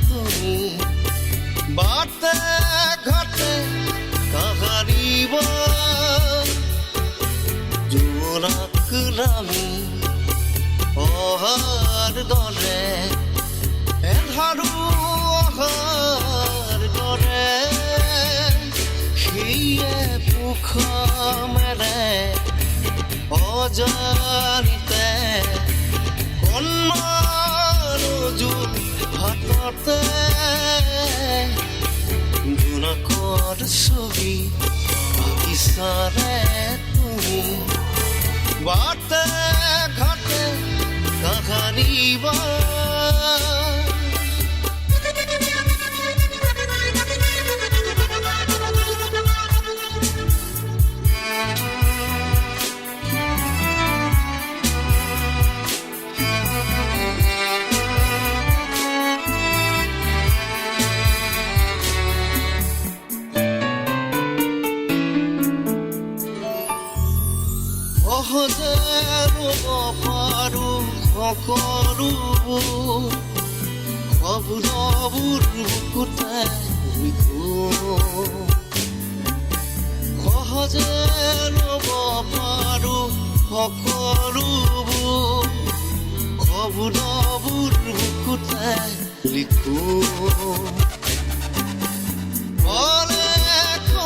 তুমি বাটে ঘাটে কাহারিব জোনাক নামি অহাৰ দৰে এধাৰো অহাৰ দৰে সিয়ে পুখ মেৰে অজানিতে কন্যাৰ হাততে জোনাকৰ ছবি আঁকিছাৰে তুমি বাটে ঘাটে কাহাৰিব সহজে ৰ'ব পাৰোঁ সকলো শব্দবোৰ বুকুতে সহজে ৰ'ব পাৰোঁ সকলোবোৰ শব্দবোৰ বুকুতে লিখোঁ বলে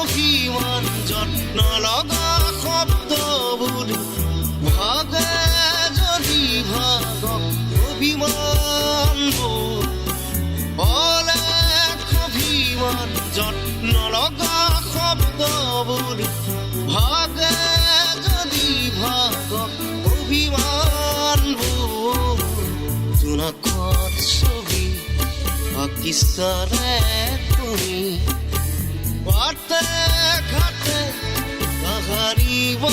অভিমান যত্ন লগা শব্দবোৰ ভাগে যদি ভাগক অভিমানবোৰ বলে অভিমান যত্ন লগা শব্দবোৰ ভাগে যদি ভাগক অভিমানবোৰ জোনাকৰ ছবি আঁকিছাৰে তুমি বাটে ঘাটে কাহাৰিব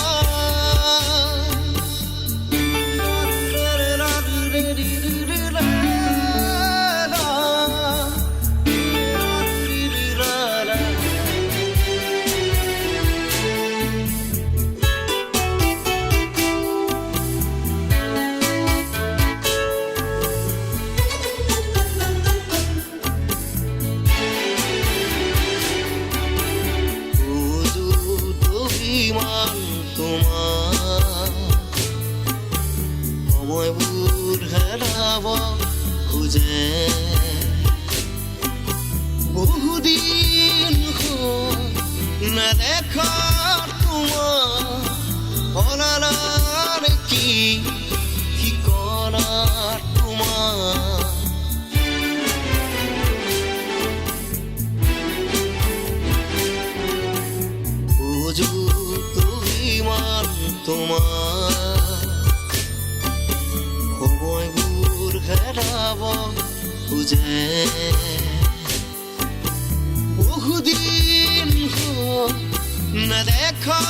সময়বোৰ হেৰাব খোজে বহুদিন নেদেখা তোমাৰ অনালাৰ কি ঠিকনা তোমাৰ অভিমান তোমাৰ সময়বোৰ হেৰাব খোজে বহুদিন নেদেখা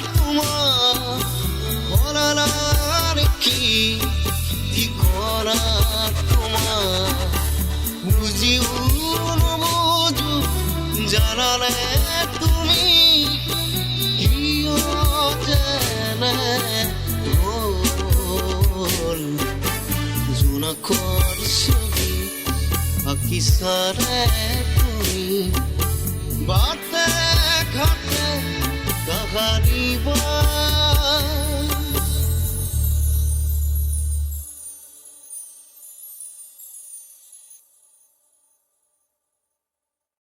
তোমাৰ অনালাৰ কি ঠিকনা তোমাৰ বুজিও নবুজো জানানে তুমি জোনাকৰ ছবি আঁকিছাৰে তুমি বাটে ঘাটে কাহাৰিব